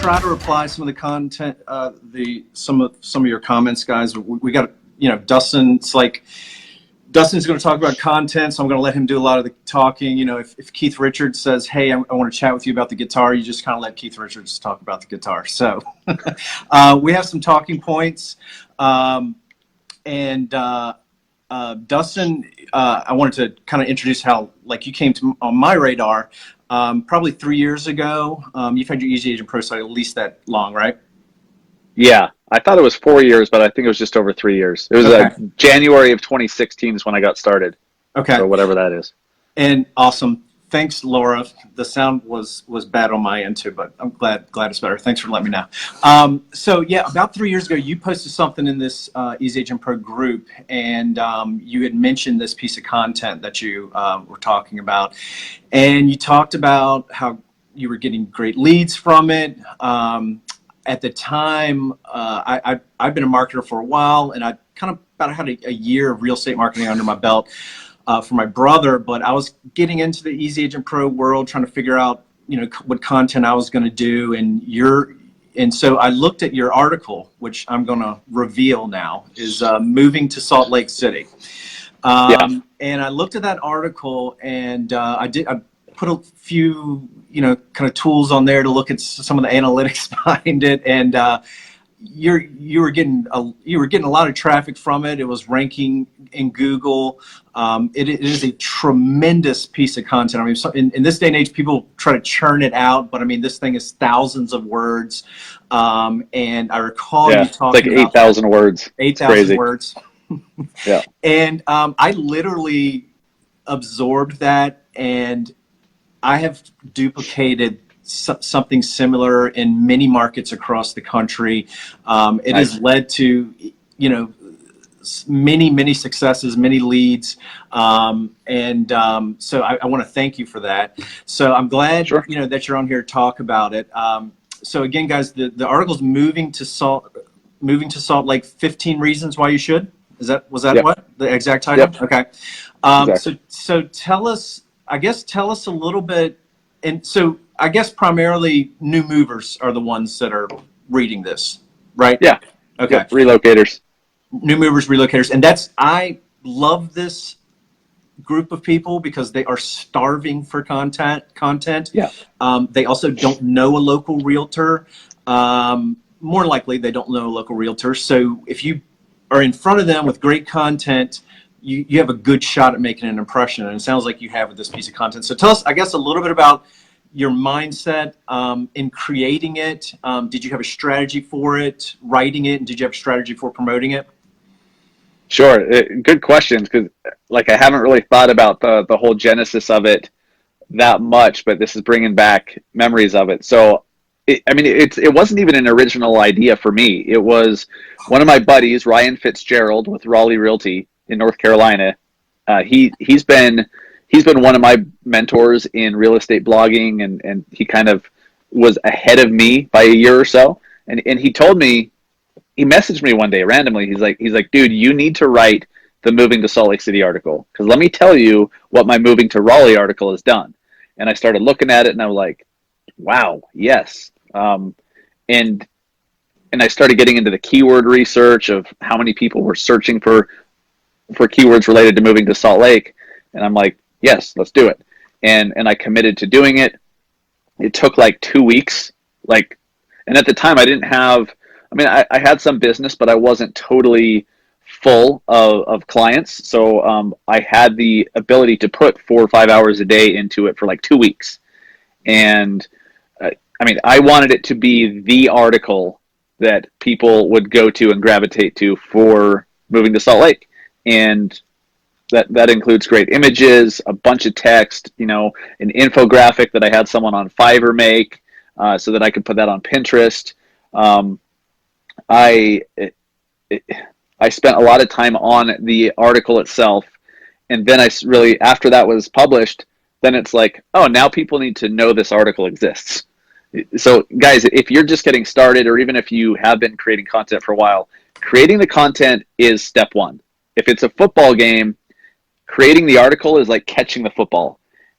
try to reply some of the content, some of your comments, guys. We got, Dustin. It's like Dustin's going to talk about content, so I'm going to let him do a lot of the talking. If Keith Richards says, "Hey, I want to chat with you about the guitar," you just kind of let Keith Richards talk about the guitar. So we have some talking points, and Dustin, I wanted to kind of introduce how you came on my radar. Probably 3 years ago. You've had your EasyAgentPro site at least that long, right? Yeah, I thought it was 4 years, but I think it was just over 3 years. It was January of 2016 is when I got started. Okay. So whatever that is. And awesome. Thanks, Laura. The sound was bad on my end too, but I'm glad it's better. Thanks for letting me know. So yeah, about 3 years ago, you posted something in this EasyAgentPro group, and you had mentioned this piece of content that you were talking about, and you talked about how you were getting great leads from it. At the time, I've been a marketer for a while, and I kind of about had a year of real estate marketing under my belt. For my brother, but I was getting into the EasyAgentPro world, trying to figure out, what content I was going to do. And so I looked at your article, which I'm going to reveal now, is moving to Salt Lake City. And I looked at that article, and I put a few, kind of tools on there to look at some of the analytics behind it, and you were getting a lot of traffic from it. It was ranking in Google. It is a tremendous piece of content. I mean, in this day and age, people try to churn it out, but I mean, this thing is thousands of words. And I recall you talking about 8,000 words. 8,000 words. Yeah. And I literally absorbed that, and I have duplicated something similar in many markets across the country. It has led to, many successes, many leads. So I want to thank you for that. So I'm glad, that you're on here to talk about it. So again, guys, the article's moving to Salt Lake, 15 reasons why you should. Was that what the exact title? Yep. Okay. Exactly. So tell us a little bit. And so I guess primarily new movers are the ones that are reading this, right? Yeah. Okay. Yep. Relocators. New movers, relocators. And I love this group of people because they are starving for content. Yeah. They also don't know a local realtor. More likely they don't know a local realtor. So if you are in front of them with great content, you have a good shot at making an impression, and it sounds like you have with this piece of content. So tell us, I guess, a little bit about your mindset in creating it. Did you have a strategy for it, writing it, and did you have a strategy for promoting it? Sure. Good questions, because I haven't really thought about the whole genesis of it that much, but this is bringing back memories of it. So, it wasn't even an original idea for me. It was one of my buddies, Ryan Fitzgerald with Raleigh Realty in North Carolina. He's been one of my mentors in real estate blogging, and he kind of was ahead of me by a year or so. And he told me, he messaged me one day randomly. He's like, dude, you need to write the Moving to Salt Lake City article, because let me tell you what my Moving to Raleigh article has done. And I started looking at it, and I was like, wow, yes. And I started getting into the keyword research of how many people were searching for keywords related to moving to Salt Lake. And I'm like, yes, let's do it. And I committed to doing it. It took 2 weeks. And at the time I didn't have, I had some business, but I wasn't totally full of clients. So I had the ability to put 4 or 5 hours a day into it for 2 weeks. And I wanted it to be the article that people would go to and gravitate to for moving to Salt Lake. And that includes great images, a bunch of text, an infographic that I had someone on Fiverr make, so that I could put that on Pinterest. I spent a lot of time on the article itself, and then after that was published, then it's oh, now people need to know this article exists. So guys, if you're just getting started, or even if you have been creating content for a while, creating the content is step one. If it's a football game, creating the article is like catching the football.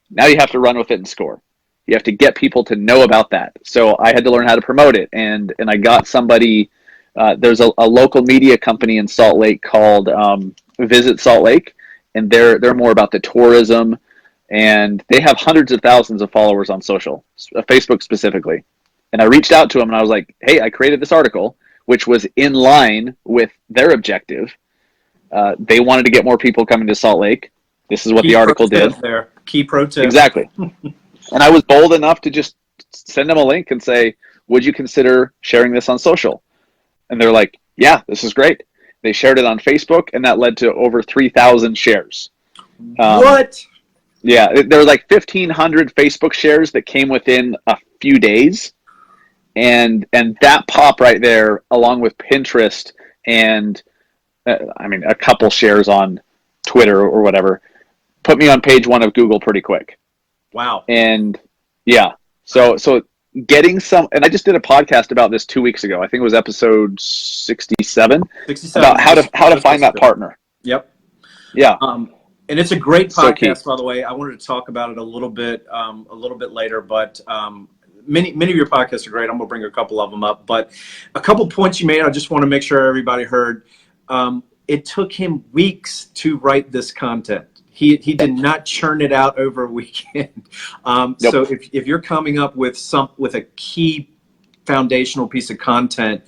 Now you have to run with it and score. You have to get people to know about that. So I had to learn how to promote it. And I got somebody, there's a local media company in Salt Lake called Visit Salt Lake. And they're more about the tourism. And they have hundreds of thousands of followers on social, Facebook specifically. And I reached out to them and I was like, hey, I created this article, which was in line with their objective. They wanted to get more people coming to Salt Lake. This is what the article did. There. Key pro tip. Exactly. And I was bold enough to just send them a link and say, would you consider sharing this on social? And they're like, yeah, this is great. They shared it on Facebook, and that led to over 3,000 shares. What? Yeah, there were like 1,500 Facebook shares that came within a few days. And that pop right there, along with Pinterest and, a couple shares on Twitter or whatever, put me on page 1 of Google pretty quick. Wow. And yeah, so getting some, and I just did a podcast about this 2 weeks ago. I think it was episode 67, about how to find that partner. Yep. Yeah. And it's a great So podcast, key. by the way. I wanted to talk about it a little bit later, but many of your podcasts are great. I'm gonna bring a couple of them up, but a couple points you made, I just want to make sure everybody heard. It took him weeks to write this content. He did not churn it out over a weekend. Nope. So if you're coming up with a key foundational piece of content,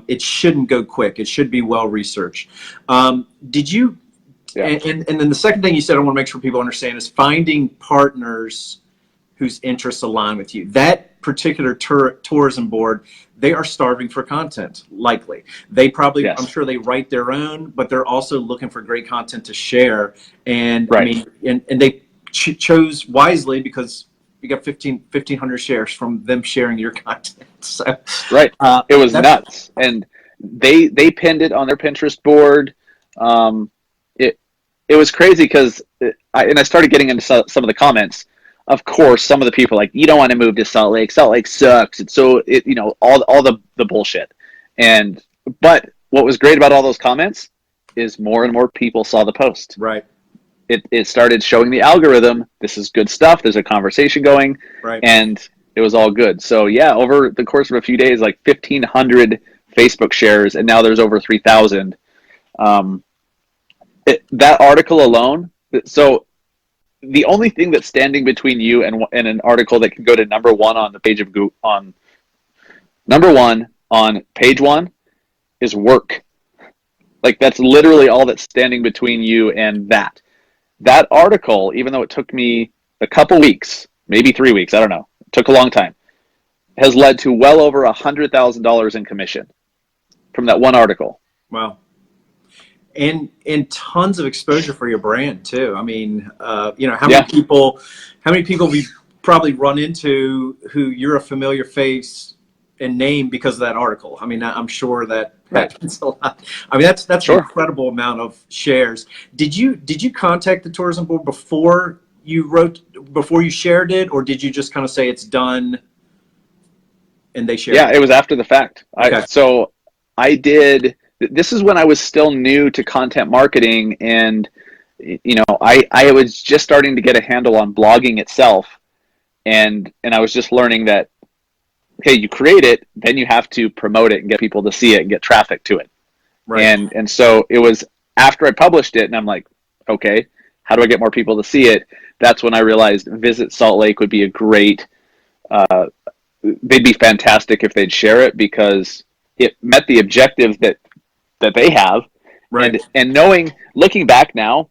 it shouldn't go quick. It should be well researched. Did you? Yeah. And then the second thing you said, I want to make sure people understand, is finding partners whose interests align with you. That particular tourism board, they are starving for content, likely. They probably, Yes. I'm sure they write their own, but they're also looking for great content to share. And Right. and they chose wisely, because you got 1,500 shares from them sharing your content. So, Right. It was nuts. And they pinned it on their Pinterest board. It was crazy because I started getting into some of the comments. Of course, some of the people are like, you don't want to move to Salt Lake. Salt Lake sucks. It's all the bullshit. But what was great about all those comments is more and more people saw the post. right. It started showing the algorithm, this is good stuff. There's a conversation going, Right. and it was all good. So yeah, over the course of a few days, like 1,500 Facebook shares, and now there's over 3,000. That article alone. So the only thing that's standing between you and an article that can go to number 1 on the page of Google, number 1 on page 1 is work. Like, that's literally all that's standing between you and that. That article, even though it took me a couple weeks, maybe 3 weeks, I don't know, it took a long time, has led to well over $100,000 in commission from that one article. Wow. And tons of exposure for your brand too. How many people we probably run into who you're a familiar face and name because of that article? I'm sure that happens a lot. That's Sure. an incredible amount of shares. Did you contact the tourism board before you shared it, or did you just kind of say it's done and they shared it? Yeah, it was after the fact. Okay. So I did. This is when I was still new to content marketing, and I was just starting to get a handle on blogging itself, and I was just learning that, okay, you create it, then you have to promote it and get people to see it and get traffic to it. Right. And so it was after I published it, and I'm like, okay, how do I get more people to see it? That's when I realized Visit Salt Lake would be a great. They'd be fantastic if they'd share it, because it met the objectives that they have. Right. And looking back now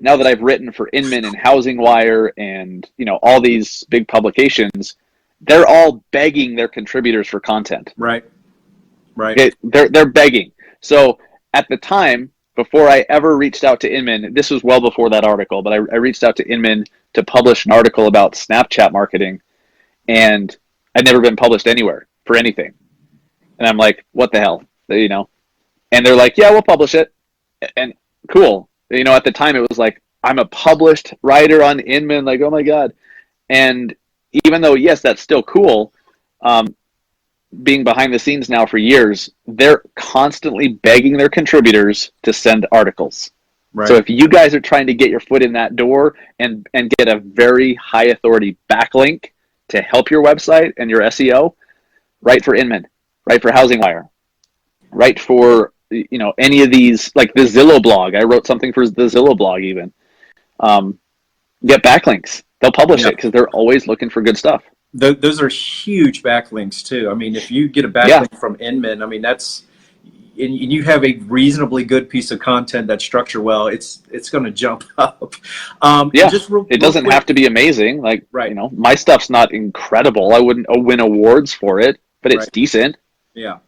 that I've written for Inman and Housing Wire and all these big publications, they're all begging their contributors for content. Right. They're begging. So at the time, before I ever reached out to Inman, this was well before that article, but I reached out to Inman to publish an article about Snapchat marketing, and I'd never been published anywhere for anything. And I'm like, what the hell? And they're like, yeah, we'll publish it. And cool. At the time it was like, I'm a published writer on Inman, like, oh my God. And even though, yes, that's still cool, being behind the scenes now for years, they're constantly begging their contributors to send articles. Right. So if you guys are trying to get your foot in that door and get a very high authority backlink, to help your website and your SEO, write for Inman, write for Housing Wire, write for, you know, any of these, like the Zillow blog. I wrote something for the Zillow blog even. Get backlinks. They'll publish it because they're always looking for good stuff. Those are huge backlinks too. I mean, if you get a backlink from Inman, I mean, that's, and you have a reasonably good piece of content that's structured well, it's going to jump up. Just it doesn't quick, have to be amazing. Like, right. You know, my stuff's not incredible. I wouldn't win awards for it, but it's decent. Yeah.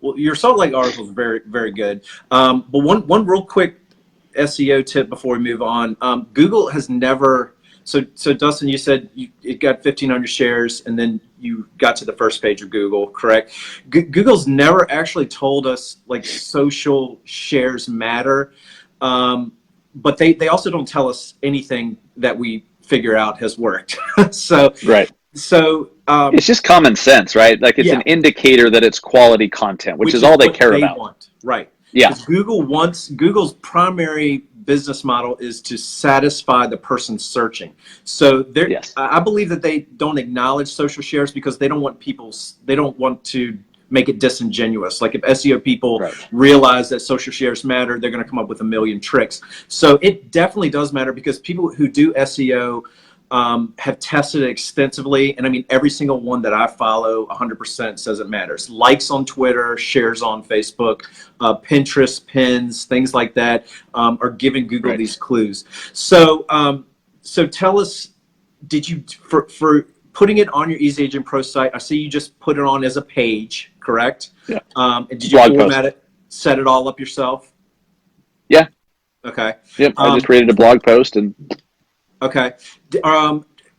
Well, your Salt Lake article is very, very good. But one real quick SEO tip before we move on. Google has never. So Dustin, you said it got 1,500 shares, and then you got to the first page of Google, correct? Google's never actually told us like social shares matter, but they also don't tell us anything that we figure out has worked. So it's just common sense, right? Like it's an indicator that it's quality content, which is all they care about. Right. Yeah. Google's primary business model is to satisfy the person searching. So I believe that they don't acknowledge social shares because they don't want to make it disingenuous. Like if SEO people realize that social shares matter, they're going to come up with a million tricks. So it definitely does matter because people who do SEO have tested it extensively, and I mean every single one that I follow 100% says it matters. Likes on Twitter, shares on Facebook, Pinterest, pins, things like that are giving Google these clues. So so tell us, did you for putting it on your EasyAgentPro site, I see you just put it on as a page, correct? Yeah. And did you format it, set it all up yourself? Yeah. Okay. Yep. I just created a blog post and. Okay.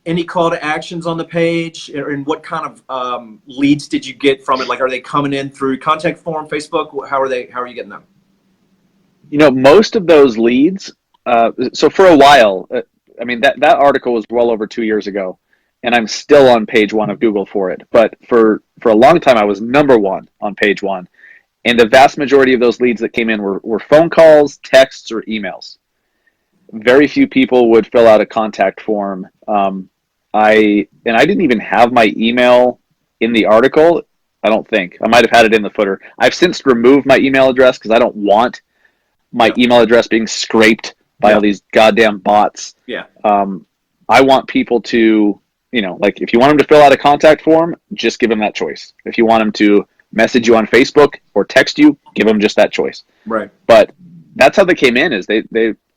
Any call to actions on the page, and what kind of leads did you get from it? Like, are they coming in through contact form, Facebook? How are you getting them? You know, most of those leads. So for a while, I mean that article was well over 2 years ago, and I'm still on page 1 of Google for it. But for a long time, I was number 1 on page 1, and the vast majority of those leads that came in were phone calls, texts, or emails. Very few people would fill out a contact form. I didn't even have my email in the article. I don't think. I might have had it in the footer. I've since removed my email address because I don't want my email address being scraped by all these goddamn bots. Yeah. I want people to, you know, like if you want them to fill out a contact form, just give them that choice. If you want them to message you on Facebook or text you, give them just that choice. Right. But that's how they came in, is they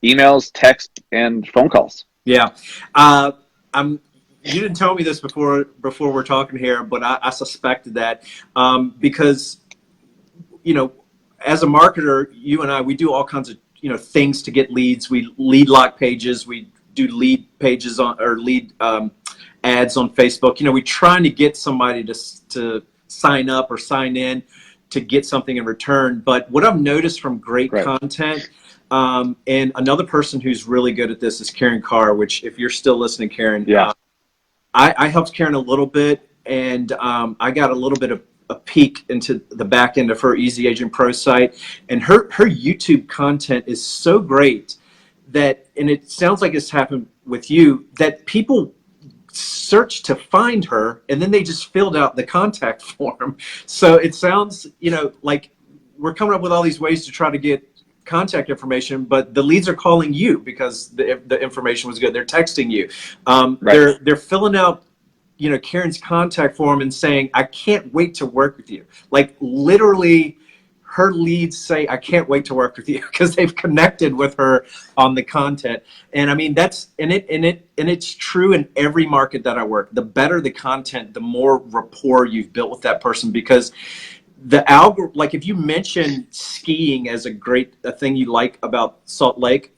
emails, text, and phone calls. Yeah. You didn't tell me this before we're talking here, but I suspected that because, you know, as a marketer, you and I, we do all kinds of, you know, things to get leads. We lead lock pages. We do lead pages or lead ads on Facebook. You know, we're trying to get somebody to sign up or sign in to get something in return. But what I've noticed from great content, and another person who's really good at this is Karen Carr, which if you're still listening, Karen, I helped Karen a little bit, and I got a little bit of a peek into the back end of her EasyAgentPro site, and her YouTube content is so great that, and it sounds like it's happened with you, that people search to find her, and then they just filled out the contact form. So it sounds, you know, like we're coming up with all these ways to try to get contact information, but the leads are calling you because the information was good. They're texting you. They're filling out, you know, Karen's contact form and saying, I can't wait to work with you. Like literally her leads say, I can't wait to work with you because they've connected with her on the content. And I mean, that's, and it's true in every market that I work. The better the content, the more rapport you've built with that person, because the algorithm, like if you mention skiing as a thing you like about Salt Lake,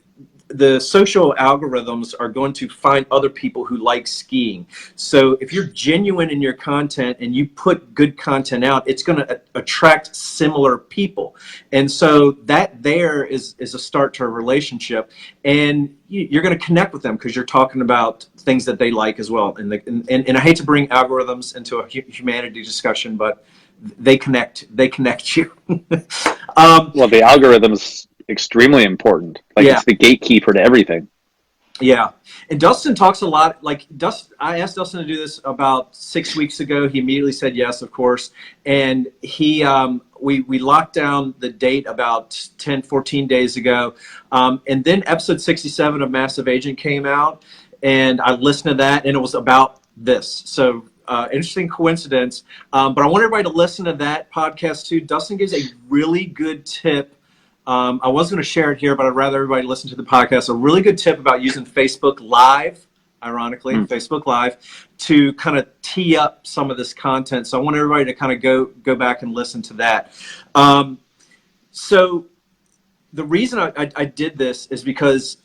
the social algorithms are going to find other people who like skiing. So if you're genuine in your content and you put good content out, it's going to attract similar people. And so that there is a start to a relationship, and you're going to connect with them because you're talking about things that they like as well. And I hate to bring algorithms into a humanity discussion, but they connect you. Well, the algorithm is extremely important. Like it's the gatekeeper to everything. Yeah, and Dustin talks a lot. Like I asked Dustin to do this about 6 weeks ago. He immediately said yes, of course, and we locked down the date about 10, 14 days ago, and then episode 67 of Massive Agent came out, and I listened to that, and it was about this. So interesting coincidence, but I want everybody to listen to that podcast too. Dustin gives a really good tip. I was going to share it here, but I'd rather everybody listen to the podcast. A really good tip about using Facebook Live, ironically, Facebook Live, to kind of tee up some of this content. So I want everybody to kind of go back and listen to that. So the reason I did this is because,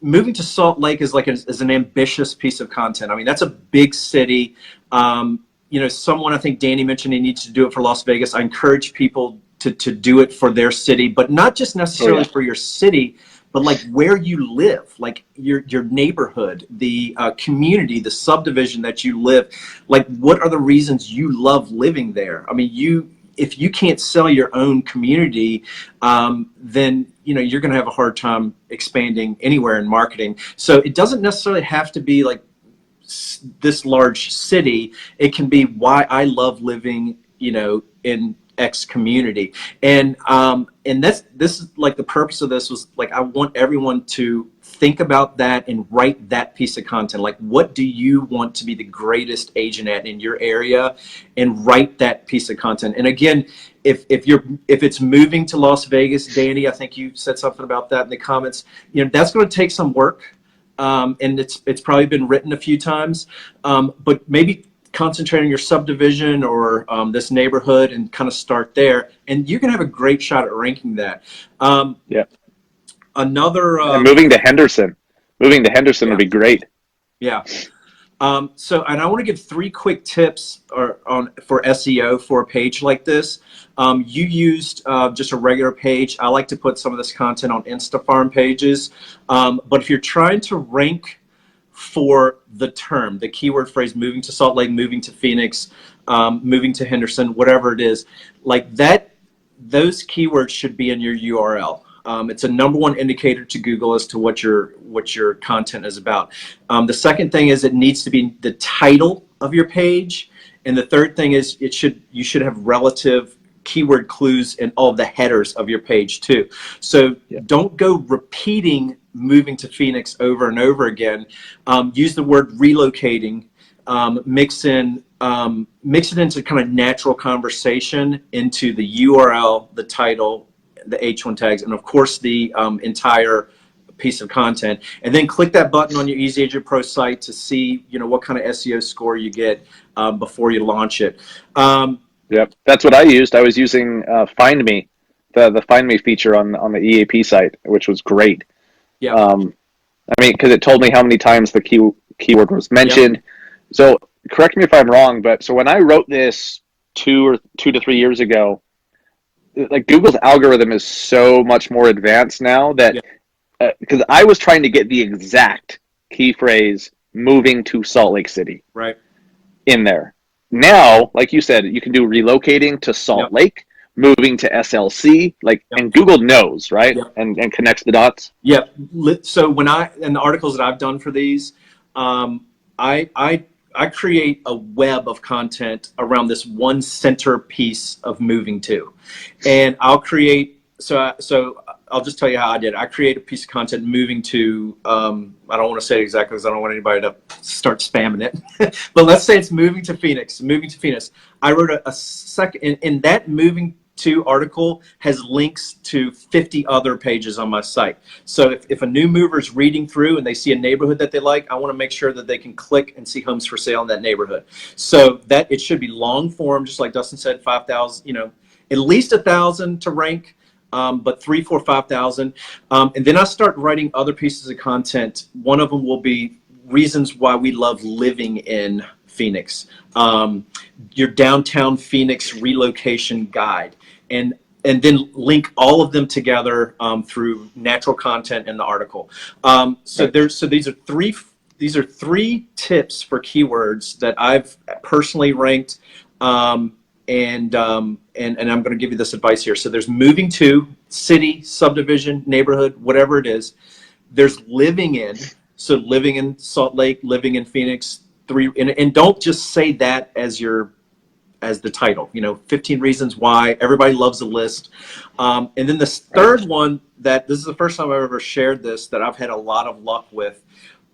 moving to Salt Lake is is an ambitious piece of content. I mean, that's a big city. Someone, I think Danny mentioned he needs to do it for Las Vegas. I encourage people to do it for their city, but not just necessarily for your city, but like where you live, like your neighborhood, the community, the subdivision that you live. Like, what are the reasons you love living there? I mean, if you can't sell your own community, then you're going to have a hard time expanding anywhere in marketing. So it doesn't necessarily have to be like this large city. It can be why I love living, in X community. And this is like the purpose of this was like, I want everyone to think about that and write that piece of content. Like, what do you want to be the greatest agent at in your area, and write that piece of content. And again, if it's moving to Las Vegas, Danny, I think you said something about that in the comments, that's going to take some work. And it's probably been written a few times, but maybe concentrate on your subdivision or this neighborhood and kind of start there, and you can have a great shot at ranking that. Another and moving to Henderson would be great. Yeah. So, and I want to give 3 quick tips for SEO for a page like this. You used just a regular page. I like to put some of this content on InstaFarm pages, but if you're trying to rank for the term, the keyword phrase, moving to Salt Lake, moving to Phoenix, moving to Henderson, whatever it is, like that, those keywords should be in your URL. It's a #1 indicator to Google as to what your content is about. The second thing is it needs to be the title of your page, and the third thing is you should have relative keyword clues in all the headers of your page too. So don't go repeating moving to Phoenix over and over again. Use the word relocating. Mix it into kind of natural conversation into the URL, the title, the H1 tags, and of course the entire piece of content. And then click that button on your EasyAgentPro site to see what kind of SEO score you get before you launch it. Yep, that's what I used. I was using Find Me, the Find Me feature on the EAP site, which was great. Yeah. I mean, because it told me how many times the keyword was mentioned. Yep. So correct me if I'm wrong, but so when I wrote this 2 to 3 years ago, like Google's algorithm is so much more advanced now that because I was trying to get the exact key phrase moving to Salt Lake City in there. Now, like you said, you can do relocating to Salt Lake, moving to SLC, and Google knows, right? And connects the dots. Yeah. So in the articles that I've done for these, I create a web of content around this one centerpiece of moving to, and I'll create. So I'll just tell you how I did. I create a piece of content moving to. I don't want to say it exactly because I don't want anybody to start spamming it. But let's say it's moving to Phoenix. Moving to Phoenix. I wrote a second in that moving to article has links to 50 other pages on my site. So if a new mover is reading through and they see a neighborhood that they like, I want to make sure that they can click and see homes for sale in that neighborhood. So that it should be long form, just like Dustin said, 5,000, at least 1,000 to rank, but 3, 4, 5,000. And then I start writing other pieces of content. One of them will be reasons why we love living in Phoenix, your downtown Phoenix relocation guide, and then link all of them together through natural content in the article. So these are three tips for keywords that I've personally ranked, and I'm going to give you this advice here. So there's moving to city, subdivision, neighborhood, whatever it is. There's living in, so living in Salt Lake, living in Phoenix, and don't just say that as the title, 15 reasons why. Everybody loves a list. And then this third one, that this is the first time I've ever shared this, that I've had a lot of luck with,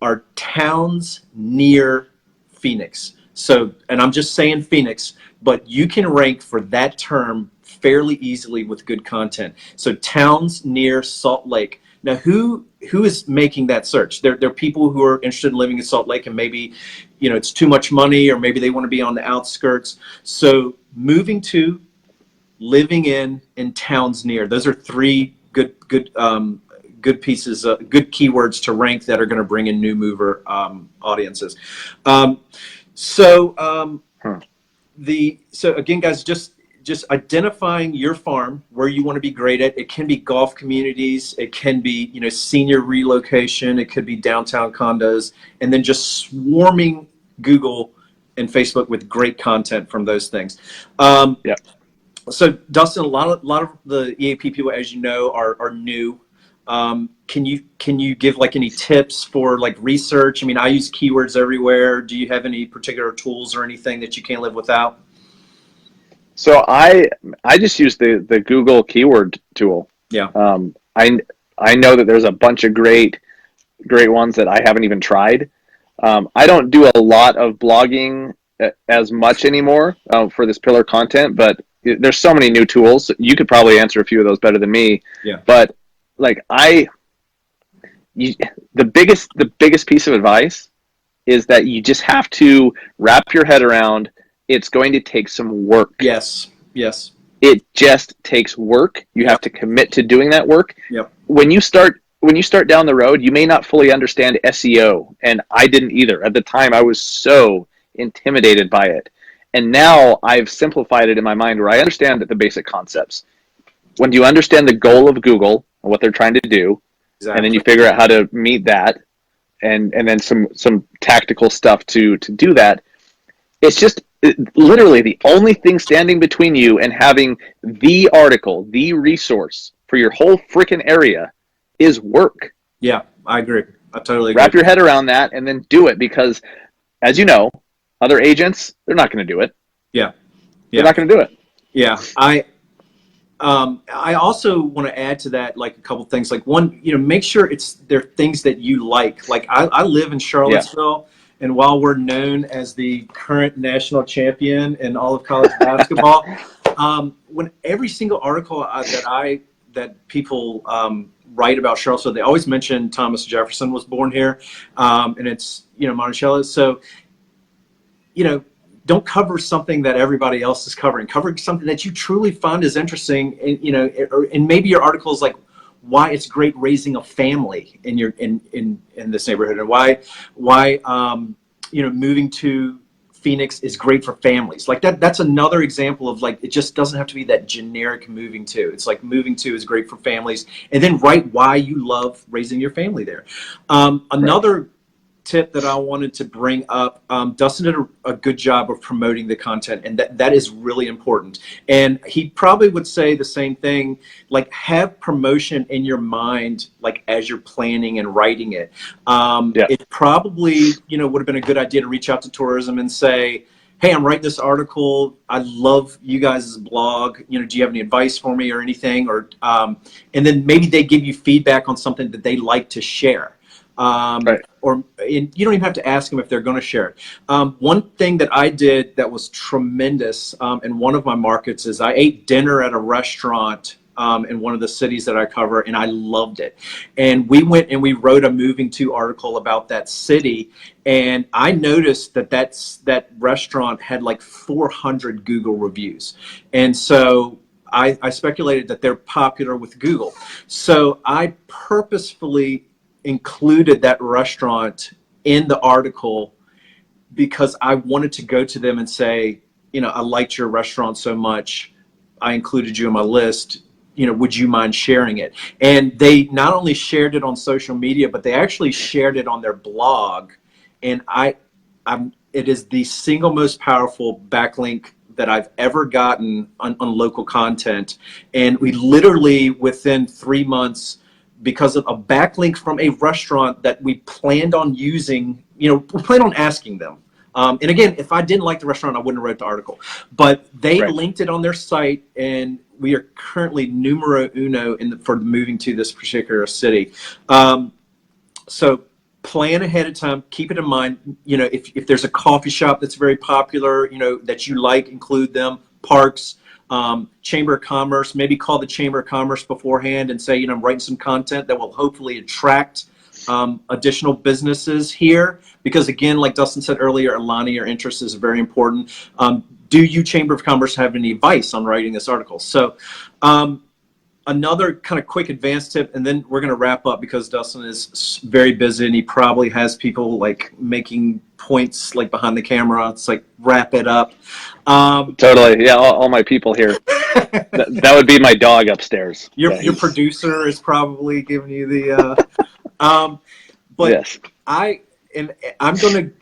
are towns near Phoenix. So, and I'm just saying Phoenix, but you can rank for that term fairly easily with good content. So towns near Salt Lake. Now, who is making that search? There are people who are interested in living in Salt Lake, and maybe, it's too much money, or maybe they want to be on the outskirts. So moving to, living in, and towns near. Those are three good pieces, good keywords to rank that are going to bring in new mover audiences. So again, guys, just identifying your farm, where you want to be great at. It can be golf communities, it can be senior relocation, it could be downtown condos, and then just swarming Google and Facebook with great content from those things. Yeah. So Dustin, a lot of the EAP people, as you know, are new. Can you give like any tips for like research? I mean, I use keywords everywhere. Do you have any particular tools or anything that you can't live without? So I just use the Google keyword tool. Yeah. I know that there's a bunch of great ones that I haven't even tried. I don't do a lot of blogging as much anymore for this pillar content, but there's so many new tools. You could probably answer a few of those better than me. Yeah. But like the biggest piece of advice is that you just have to wrap your head around. It's going to take some work. Yes. It just takes work. You have to commit to doing that work. Yep. When you start down the road, you may not fully understand SEO, and I didn't either. At the time, I was so intimidated by it. And now I've simplified it in my mind where I understand the basic concepts. When you understand the goal of Google and what they're trying to do, Exactly. and then you figure out how to meet that, and then some tactical stuff to do that, it's just literally the only thing standing between you and having the article, the resource for your whole freaking area is work. Yeah, I agree. I totally agree. Wrap your head around that and then do it, because as you know, other agents, they're not going to do it. Yeah. They're not going to do it. Yeah. I also want to add to that, like a couple things. Like one, make sure they're things that you like. Like I live in Charlottesville. Yeah. And while we're known as the current national champion in all of college basketball, when every single article that people write about Charlottesville, they always mention Thomas Jefferson was born here, and it's Monticello. So don't cover something that everybody else is covering. Cover something that you truly find is interesting, and and maybe your article is like why it's great raising a family in this neighborhood, and why moving to Phoenix is great for families. Like that's another example of like, it just doesn't have to be that generic moving to. It's like moving to is great for families, and then write why you love raising your family there. Another tip that I wanted to bring up, Dustin did a good job of promoting the content, and that is really important. And he probably would say the same thing, like have promotion in your mind, like as you're planning and writing it. It probably, would have been a good idea to reach out to tourism and say, hey, I'm writing this article. I love you guys' blog. Do you have any advice for me or anything? Or, and then maybe they give you feedback on something that they like to share. Or you don't even have to ask them if they're going to share it. One thing that I did that was tremendous in one of my markets is I ate dinner at a restaurant in one of the cities that I cover, and I loved it. And we went and we wrote a moving to article about that city, and I noticed that restaurant had like 400 Google reviews. And so I speculated that they're popular with Google. So I purposefully included that restaurant in the article because I wanted to go to them and say, I liked your restaurant so much, I included you in my list, would you mind sharing it? And they not only shared it on social media, but they actually shared it on their blog. And it is the single most powerful backlink that I've ever gotten on local content. And we literally, within 3 months, because of a backlink from a restaurant that we planned on using, we planned on asking them. And again, if I didn't like the restaurant, I wouldn't have wrote the article. But they linked it on their site, and we are currently numero uno for moving to this particular city. So plan ahead of time. Keep it in mind. If there's a coffee shop that's very popular, that you like, include them. Parks, Chamber of Commerce. Maybe call the Chamber of Commerce beforehand and say, I'm writing some content that will hopefully attract additional businesses here, because again, like Dustin said earlier, aligning your interests is very important. Do you, Chamber of Commerce, have any advice on writing this article? So another kind of quick advanced tip, and then we're going to wrap up because Dustin is very busy and he probably has people like making points like behind the camera. It's like, wrap it up. Totally. Yeah. All my people here. that would be my dog upstairs. Your producer is probably giving you the, but yes. I'm going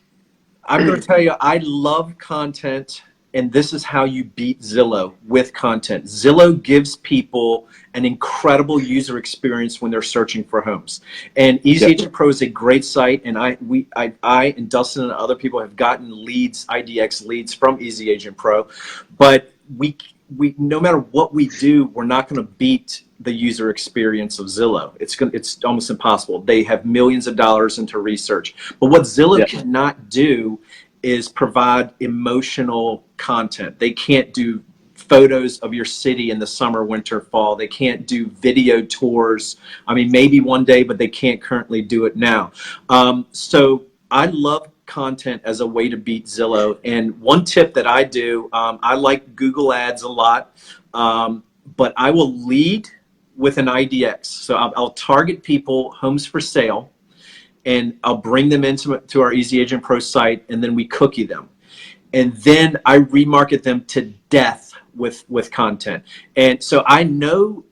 to tell you, I love content, and this is how you beat Zillow, with content. Zillow gives people an incredible user experience when they're searching for homes. And EasyAgentPro is a great site, and I and Dustin and other people have gotten leads, IDX leads from EasyAgentPro, but we no matter what we do, we're not going to beat the user experience of Zillow. It's almost impossible. They have millions of dollars into research, but what Zillow cannot do is provide emotional content. They can't do photos of your city in the summer, winter, fall. They can't do video tours. I mean, maybe one day, but they can't currently do it now. So I love content as a way to beat Zillow. And one tip that I do, I like Google Ads a lot, but I will lead with an IDX. So I'll target people, homes for sale, and I'll bring them into our EasyAgentPro site, and then we cookie them. And then I remarket them to death with content. And so I know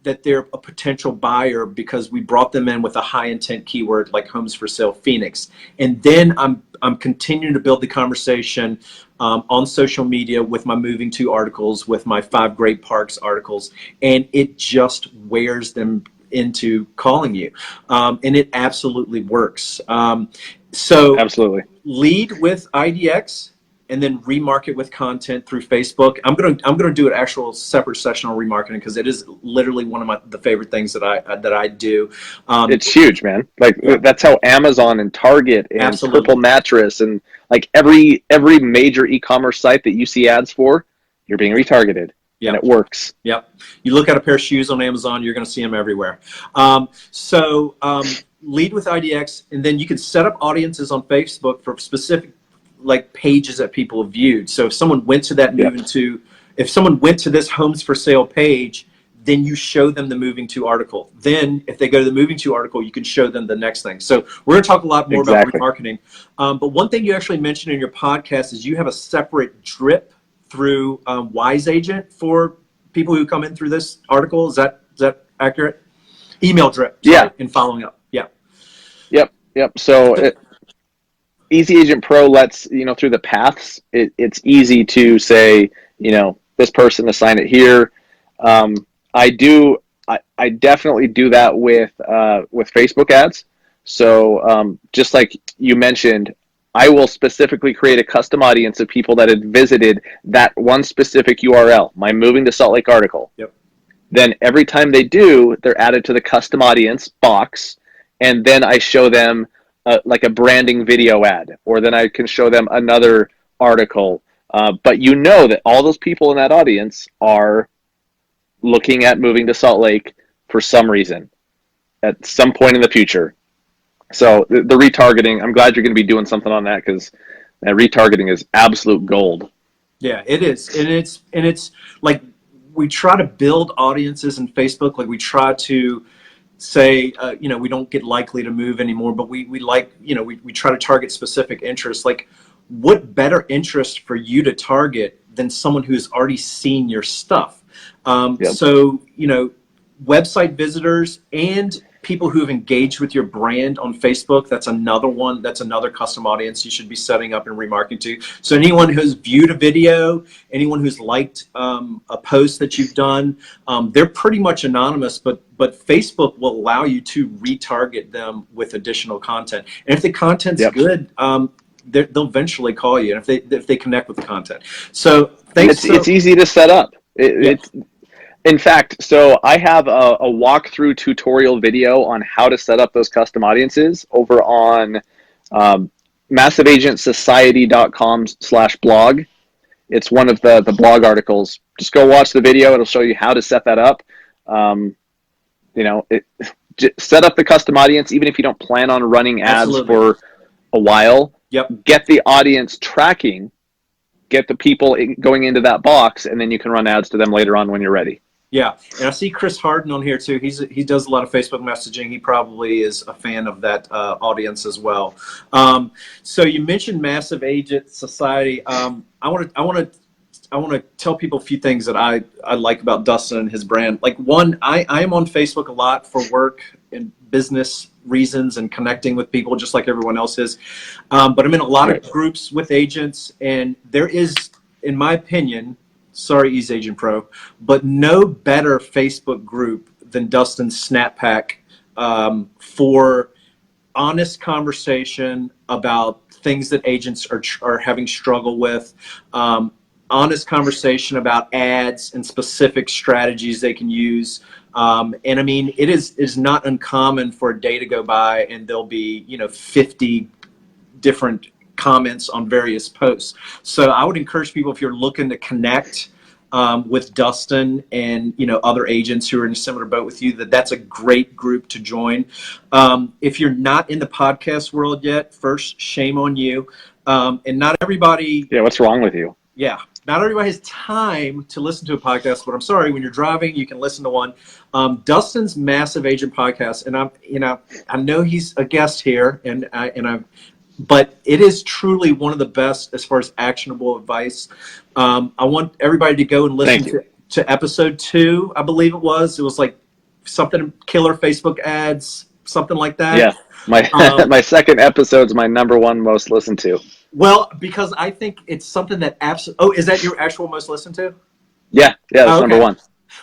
that they're a potential buyer because we brought them in with a high intent keyword like homes for sale Phoenix. And then I'm continuing to build the conversation on social media with my moving to articles, with my 5 great parks articles, and it just wears them into calling you, and it absolutely works. So absolutely lead with IDX and then remarket with content through Facebook. I'm gonna do an actual separate session on remarketing because it is literally one of the favorite things that I do. It's huge, man. Like that's how Amazon and Target and Purple Mattress and like every major e-commerce site that you see ads for, you're being retargeted. And it works. Yep. You look at a pair of shoes on Amazon, you're going to see them everywhere. Lead with IDX, and then you can set up audiences on Facebook for specific like pages that people have viewed. So if someone went to that if someone went to this homes for sale page, then you show them the moving to article. Then if they go to the moving to article, you can show them the next thing. So we're going to talk a lot more about remarketing. But one thing you actually mentioned in your podcast is you have a separate drip through Wise Agent for people who come in through this article. Is that accurate? Email drip. In following up. Yep. So EasyAgentPro lets, through the paths, it's easy to say, this person assign it here. I definitely do that with Facebook ads. So just like you mentioned, I will specifically create a custom audience of people that had visited that one specific URL, my moving to Salt Lake article. Yep. Then every time they do, they're added to the custom audience box, and then I show them like a branding video ad, or then I can show them another article. But that all those people in that audience are looking at moving to Salt Lake for some reason at some point in the future. So the retargeting, I'm glad you're going to be doing something on that, because that retargeting is absolute gold. Yeah, it is. And it's like we try to build audiences in Facebook. Like we try to say, we don't get likely to move anymore, but we like, we try to target specific interests. Like what better interest for you to target than someone who's already seen your stuff? So, website visitors and people who have engaged with your brand on Facebook. That's another one. That's another custom audience you should be setting up and remarketing to. So anyone who's viewed a video, anyone who's liked a post that you've done, they're pretty much anonymous, but Facebook will allow you to retarget them with additional content. And if the content's good, they'll eventually call you, and if they connect with the content. So thanks. It's easy to set up. It's in fact, so I have a walkthrough tutorial video on how to set up those custom audiences over on massiveagentsociety.com/blog. It's one of the blog articles. Just go watch the video. It'll show you how to set that up. Set up the custom audience, even if you don't plan on running ads for a while. Get the audience tracking, get the people going into that box, and then you can run ads to them later on when you're ready. Yeah, and I see Chris Harden on here too. He does a lot of Facebook messaging. He probably is a fan of that audience as well. So you mentioned Massive Agent Society. I want to tell people a few things that I like about Dustin and his brand. Like, one, I am on Facebook a lot for work and business reasons and connecting with people just like everyone else is. But I'm in a lot of groups with agents, and there is, in my opinion, sorry, EasyAgentPro, but no better Facebook group than Dustin's Snap Pack for honest conversation about things that agents are having struggle with, honest conversation about ads and specific strategies they can use. And I mean, it is not uncommon for a day to go by and there'll be, 50 different comments on various posts. So I would encourage people, if you're looking to connect with Dustin and other agents who are in a similar boat with you, that's a great group to join. If you're not in the podcast world yet, first, shame on you. And not everybody. Yeah, what's wrong with you? Yeah, not everybody has time to listen to a podcast, but I'm sorry, when you're driving, you can listen to one. Dustin's Massive Agent Podcast, and I know he's a guest here, but it is truly one of the best as far as actionable advice. I want everybody to go and listen to episode 2, I believe it was. It was like something killer Facebook ads, something like that. Yeah, my second episode's my #1 most listened to. Well, because I think it's something that absolutely. Oh, is that your actual most listened to? Yeah, that's #1.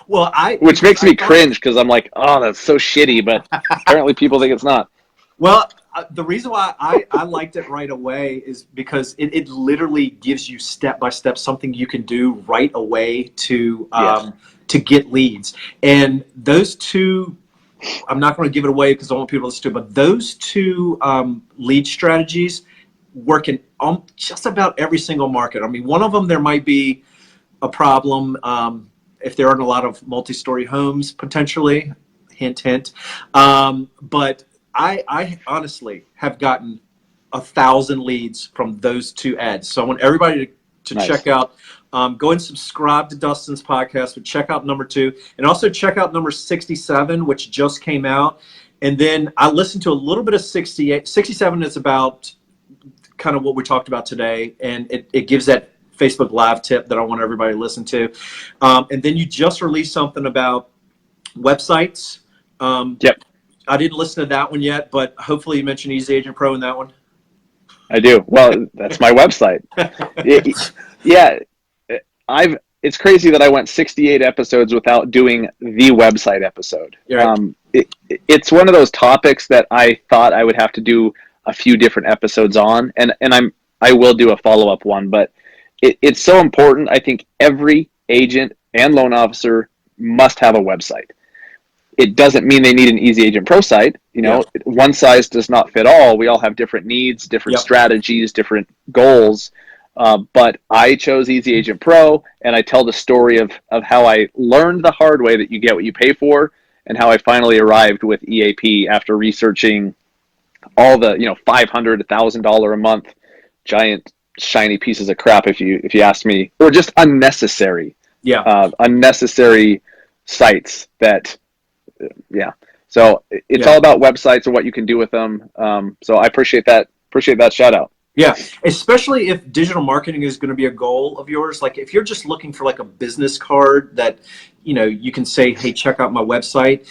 Well, which makes me cringe because I'm like, oh, that's so shitty, but apparently people think it's not. Well, the reason why I liked it right away is because it literally gives you step by step something you can do right away to get leads. And those two, I'm not going to give it away because I want people to listen to it, but those two lead strategies work in just about every single market. I mean, one of them there might be a problem if there aren't a lot of multi-story homes potentially. Hint, hint. But I honestly have gotten 1,000 leads from those two ads. So I want everybody to check out, go and subscribe to Dustin's podcast, but check out #2 and also check out number 67, which just came out. And then I listened to a little bit of 68. 67 is about kind of what we talked about today. And it gives that Facebook Live tip that I want everybody to listen to. And then you just released something about websites. I didn't listen to that one yet, but hopefully you mentioned EasyAgentPro in that one. I do. Well, that's my website. It's crazy that I went 68 episodes without doing the website episode. It's one of those topics that I thought I would have to do a few different episodes on, and I will do a follow-up one, but it's so important. I think every agent and loan officer must have a website. It doesn't mean they need an EasyAgentPro site. One size does not fit all. We all have different needs, different strategies, different goals. But I chose EasyAgentPro, and I tell the story of how I learned the hard way that you get what you pay for, and how I finally arrived with EAP after researching all the $500, $1,000 a month giant shiny pieces of crap, if you ask me, or just unnecessary sites that. So it's all about websites and what you can do with them. So I appreciate that shout out. Yeah, especially if digital marketing is going to be a goal of yours. Like if you're just looking for like a business card that, you can say, hey, check out my website,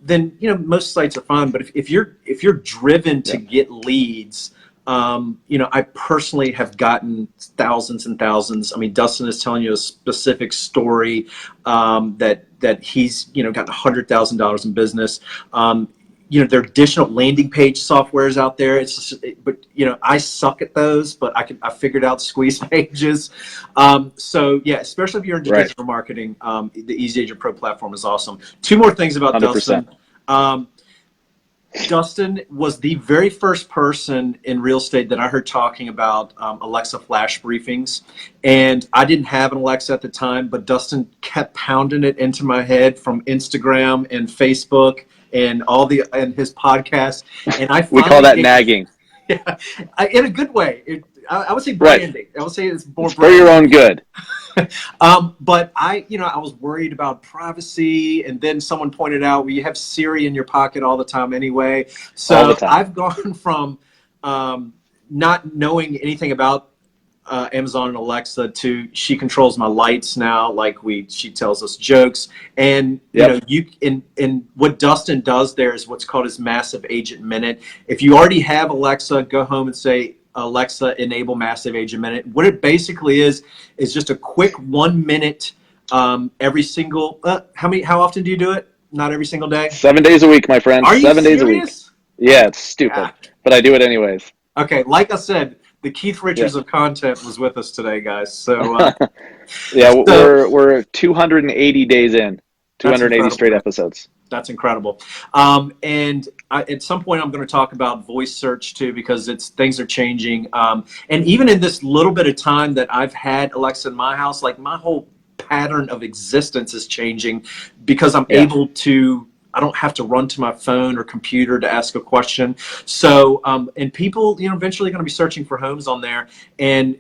then, most sites are fine. But if you're driven to get leads, I personally have gotten thousands and thousands. I mean, Dustin is telling you a specific story that he's, gotten $100,000 in business. There are additional landing page softwares out there. It's just, but I suck at those, but I figured out squeeze pages. So yeah, especially if you're into digital marketing, the EasyAgentPro platform is awesome. Two more things about 100%. Dustin. Dustin was the very first person in real estate that I heard talking about Alexa flash briefings. And I didn't have an Alexa at the time, but Dustin kept pounding it into my head from Instagram and Facebook and his podcast. And I we call that nagging. Yeah, in a good way. I would say branding. I would say it's more for your own good. But I was worried about privacy, and then someone pointed out, well, you have Siri in your pocket all the time anyway. So I've gone from not knowing anything about Amazon and Alexa to she controls my lights now. Like she tells us jokes, and and what Dustin does there is what's called his Massive Agent Minute. If you already have Alexa, go home and say, Alexa, enable Massive Agent Minute. What it basically is just a quick 1 minute every single. How often do you do it? Not every single day. 7 days a week, my friend. Are you 7 days serious? a week. Yeah, it's stupid, but I do it anyways. Okay, like I said, the Keith Richards of content was with us today, guys. So yeah, we're 280 days in, 280 straight episodes. That's incredible. And at some point, I'm going to talk about voice search too, because things are changing. And even in this little bit of time that I've had Alexa in my house, like my whole pattern of existence is changing because I'm able to. I don't have to run to my phone or computer to ask a question. So, and people, eventually going to be searching for homes on there, and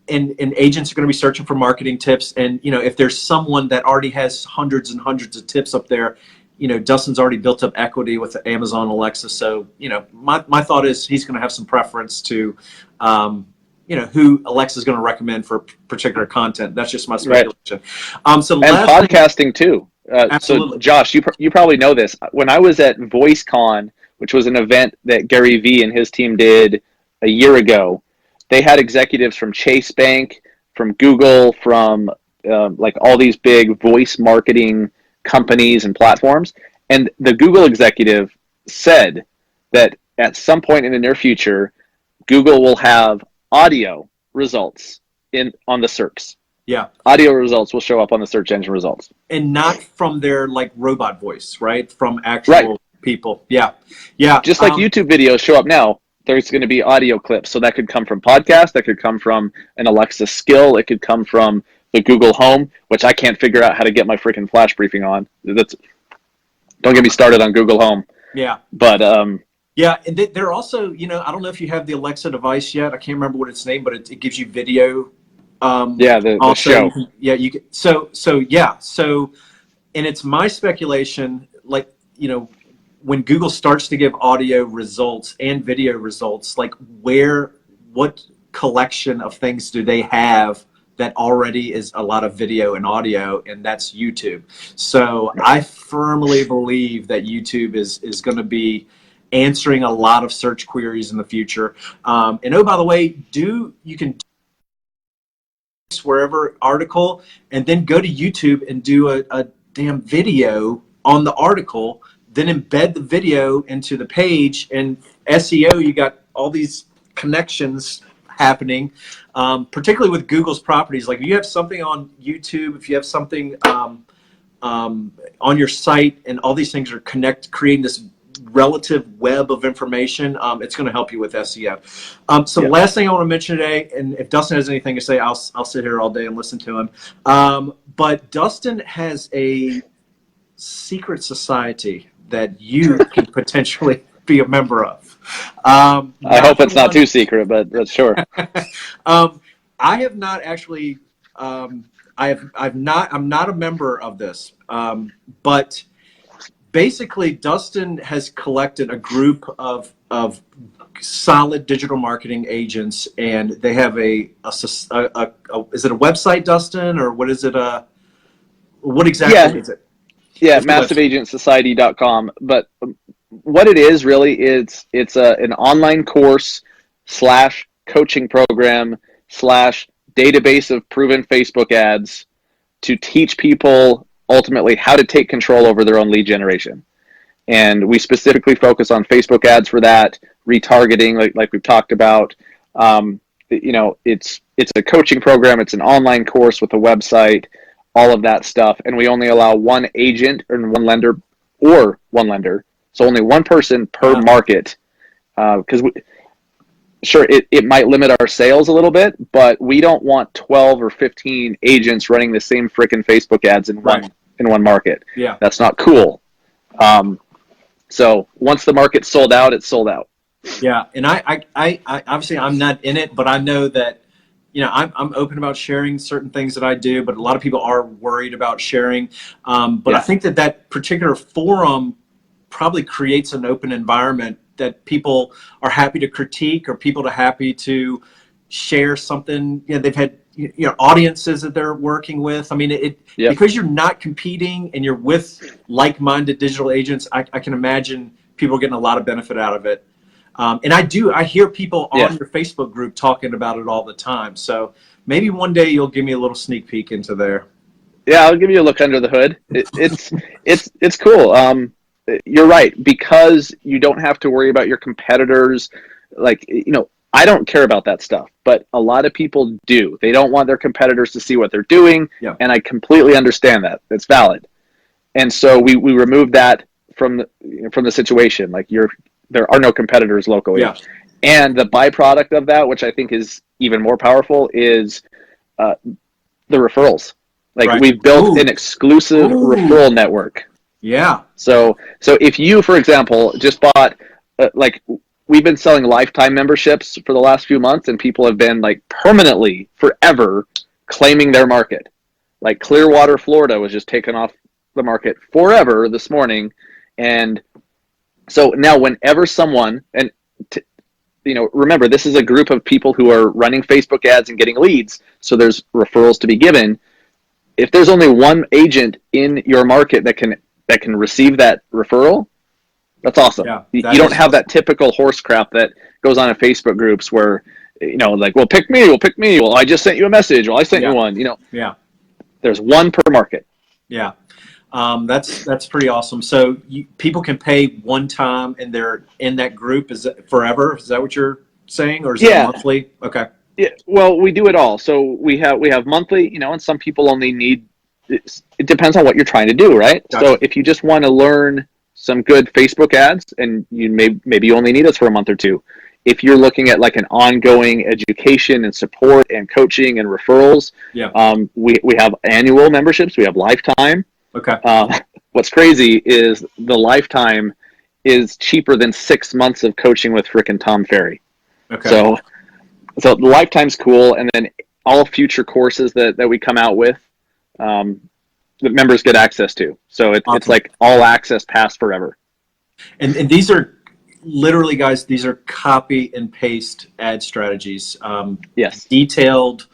and agents are going to be searching for marketing tips. And if there's someone that already has hundreds and hundreds of tips up there, Dustin's already built up equity with Amazon Alexa. So, my thought is he's going to have some preference to, who Alexa's going to recommend for particular content. That's just my speculation. So and podcasting too. Absolutely. So Josh, you probably know this. When I was at VoiceCon, which was an event that Gary Vee and his team did a year ago, they had executives from Chase Bank, from Google, from like all these big voice marketing companies and platforms. And the Google executive said that at some point in the near future, Google will have audio results on the SERPs. Yeah. Audio results will show up on the search engine results. And not from their like robot voice, right? From actual people. Yeah. Yeah. Just like YouTube videos show up now, there's going to be audio clips. So that could come from podcasts, that could come from an Alexa skill, it could come from the Google Home, which I can't figure out how to get my freaking flash briefing on. Don't get me started on Google Home. Yeah. But yeah, and they're also, I don't know if you have the Alexa device yet. I can't remember what it's named, but it gives you video. The show. You can, so, and it's my speculation, like, when Google starts to give audio results and video results, like what collection of things do they have that already is a lot of video and audio, and that's YouTube. So I firmly believe that YouTube is going to be answering a lot of search queries in the future. And oh, by the way, you can wherever article and then go to YouTube and do a damn video on the article, then embed the video into the page. And SEO, you got all these connections happening, particularly with Google's properties. Like if you have something on YouTube, if you have something on your site, and all these things are creating this relative web of information, it's going to help you with SEO. Last thing I want to mention today, and if Dustin has anything to say, I'll sit here all day and listen to him. But Dustin has a secret society that you can potentially be a member of. I hope it's not too secret, but sure. I have not actually. I'm not a member of this, but basically, Dustin has collected a group of solid digital marketing agents, and they have is it a website, Dustin, or what is it? What exactly is it? Yeah, What's the website? MassiveAgentSociety.com. But what it is really is it's an online course slash coaching program slash database of proven Facebook ads to teach people ultimately how to take control over their own lead generation. And we specifically focus on Facebook ads for that, retargeting, like we've talked about. It's a coaching program. It's an online course with a website, all of that stuff. And we only allow one agent or one lender. So only one person per market. Because sure, it might limit our sales a little bit, but we don't want 12 or 15 agents running the same frickin' Facebook ads in one market. Yeah. That's not cool. So once the market's sold out, it's sold out. Yeah, and I obviously I'm not in it, but I know that, I'm open about sharing certain things that I do, but a lot of people are worried about sharing. But I think that particular forum probably creates an open environment that people are happy to critique, or people are happy to share something. They've had audiences that they're working with. I mean, because you're not competing and you're with like-minded digital agents, I can imagine people are getting a lot of benefit out of it. And I hear people on your Facebook group talking about it all the time. So maybe one day you'll give me a little sneak peek into there. Yeah, I'll give you a look under the hood. It's cool. You're right, because you don't have to worry about your competitors. I don't care about that stuff, but a lot of people do. They don't want their competitors to see what they're doing, and I completely understand that. It's valid. And so we removed that from the situation. There are no competitors locally. Yeah. And the byproduct of that, which I think is even more powerful, is the referrals. We've built an exclusive referral network. Yeah. So if you, for example, just bought, we've been selling lifetime memberships for the last few months, and people have been permanently, forever, claiming their market. Clearwater, Florida was just taken off the market forever this morning. And so now whenever someone, remember, this is a group of people who are running Facebook ads and getting leads, so there's referrals to be given. If there's only one agent in your market that can receive that referral, that's awesome. Yeah, you don't have that typical horse crap that goes on in Facebook groups where, well, pick me. Well, I just sent you a message. Well, I sent you one. Yeah. There's one per market. Yeah. That's pretty awesome. So people can pay one time and they're in that group. Is it forever? Is that what you're saying? Or is it monthly? Okay. Yeah. Well, we do it all. So we have monthly, and some people only need, it depends on what you're trying to do, right? Gotcha. So if you just want to learn some good Facebook ads, and you maybe you only need us for a month or two. If you're looking at an ongoing education and support and coaching and referrals, we have annual memberships. We have lifetime. Okay. What's crazy is the lifetime is cheaper than 6 months of coaching with frickin' Tom Ferry. Okay. So the lifetime's cool, and then all future courses that we come out with, the members get access to. So awesome. It's all access pass forever. And these are literally, guys, these are copy and paste ad strategies. Yes. Detailed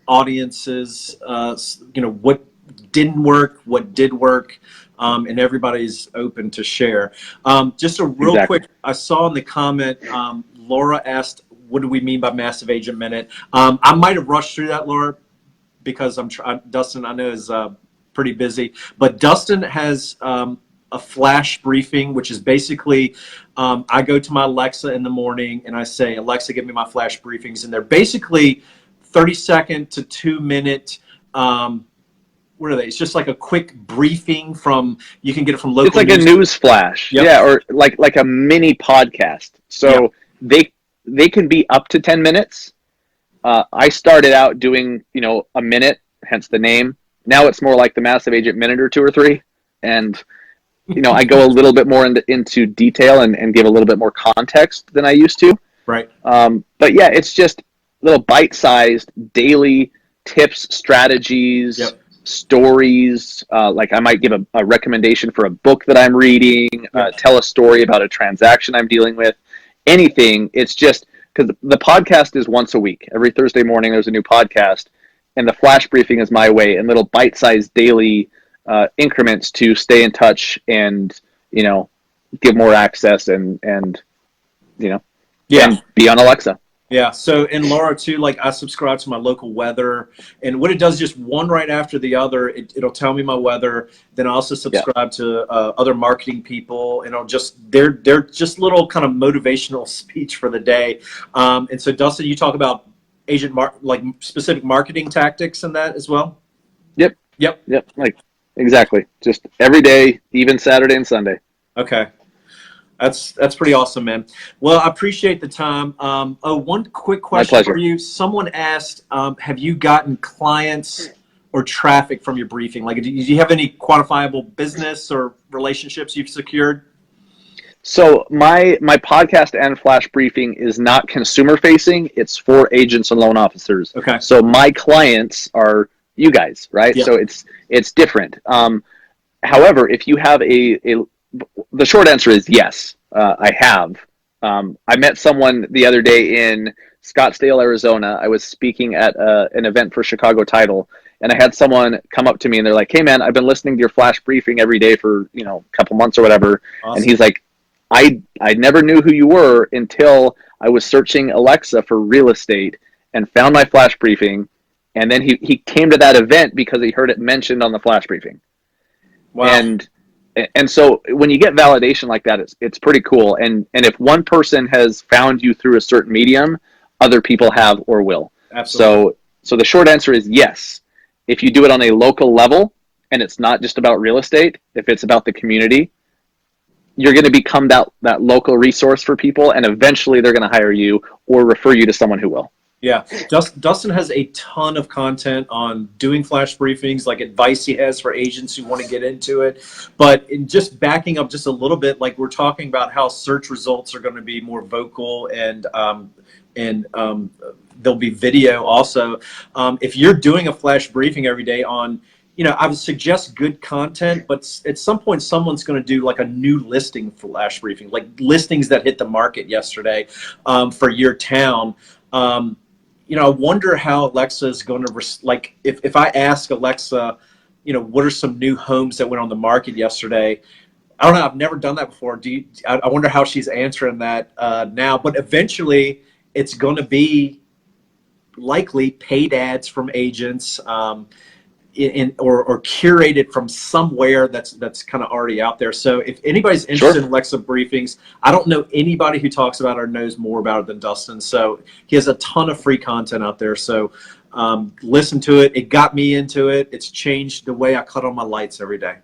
audiences, what didn't work, what did work, and everybody's open to share. Just a real quick, I saw in the comment, Laura asked, what do we mean by Massive Agent Minute? I might have rushed through that, Laura, because Dustin, I know, is pretty busy. But Dustin has a flash briefing, which is basically, I go to my Alexa in the morning and I say, Alexa, give me my flash briefings. And they're basically 30-second to 2-minute, what are they? It's just like a quick briefing you can get it from local. It's like a news flash. Yep. Yeah, or like a mini podcast. So they can be up to 10 minutes. I started out doing, a minute, hence the name. Now it's more like the Massive Agent Minute or 2 or 3. And, I go a little bit more into detail and give a little bit more context than I used to. Right. But yeah, it's just little bite-sized daily tips, strategies, stories. Like I might give a recommendation for a book that I'm reading, tell a story about a transaction I'm dealing with, anything. It's just because the podcast is once a week. Every Thursday morning, there's a new podcast, and the flash briefing is my way in little bite-sized daily increments to stay in touch and, give more access and and be on Alexa. Yeah. So, and Laura too, like I subscribe to my local weather, and what it does is just one right after the other, it'll tell me my weather. Then I also subscribe to other marketing people, and they're just little kind of motivational speech for the day. And so Dustin, you talk about like specific marketing tactics and that as well. Yep. Like exactly. Just every day, even Saturday and Sunday. Okay. That's pretty awesome, man. Well, I appreciate the time. One quick question for you. Someone asked, have you gotten clients or traffic from your briefing? Like, do you have any quantifiable business or relationships you've secured? So my podcast and flash briefing is not consumer facing. It's for agents and loan officers. Okay. So my clients are you guys, right? Yep. So it's different. However, if you have the short answer is yes, I have. I met someone the other day in Scottsdale, Arizona. I was speaking at an event for Chicago Title, and I had someone come up to me and they're like, "Hey man, I've been listening to your flash briefing every day for a couple months or whatever." Awesome. And he's like, I never knew who you were until I was searching Alexa for real estate and found my flash briefing, and then he came to that event because he heard it mentioned on the flash briefing. Wow. And so when you get validation like that, it's pretty cool. And if one person has found you through a certain medium, other people have or will. Absolutely. So the short answer is yes. If you do it on a local level and it's not just about real estate, if it's about the community, you're going to become that local resource for people, and eventually they're going to hire you or refer you to someone who will. Yeah, Dustin has a ton of content on doing flash briefings, like advice he has for agents who want to get into it. But in just backing up just a little bit, like we're talking about how search results are going to be more vocal, and there'll be video also. If you're doing a flash briefing every day on, I would suggest good content, but at some point someone's going to do like a new listing flash briefing, like listings that hit the market yesterday for your town. I wonder how Alexa is going to, like, if I ask Alexa, what are some new homes that went on the market yesterday? I don't know. I've never done that before. I wonder how she's answering that now. But eventually, it's going to be likely paid ads from agents, or curated from somewhere that's kind of already out there. So if anybody's interested in Alexa briefings, I don't know anybody who talks about it or knows more about it than Dustin. So he has a ton of free content out there. So listen to it. It got me into it. It's changed the way I cut on my lights every day.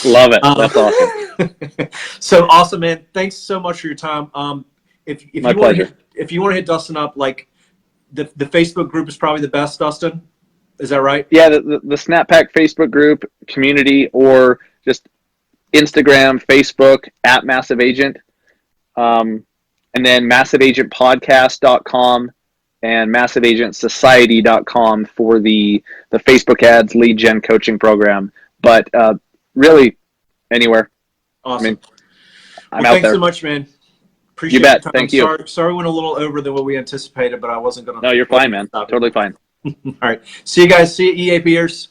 Love it. That's awesome. So awesome, man. Thanks so much for your time. If you want to hit Dustin up, like the Facebook group is probably the best, Dustin. Is that right? Yeah, the SnapPack Facebook group, community, or just Instagram, Facebook, @Massive Agent. And then MassiveAgentPodcast.com and MassiveAgentSociety.com for the Facebook ads, lead gen coaching program. But really, anywhere. Awesome. I'm out thanks there. So much, man. Appreciate you bet. Your time. Thank you. Sorry we went a little over than what we anticipated, but I wasn't going to. No, you're fine, man. Totally fine. All right. See you guys. See you, EAPers.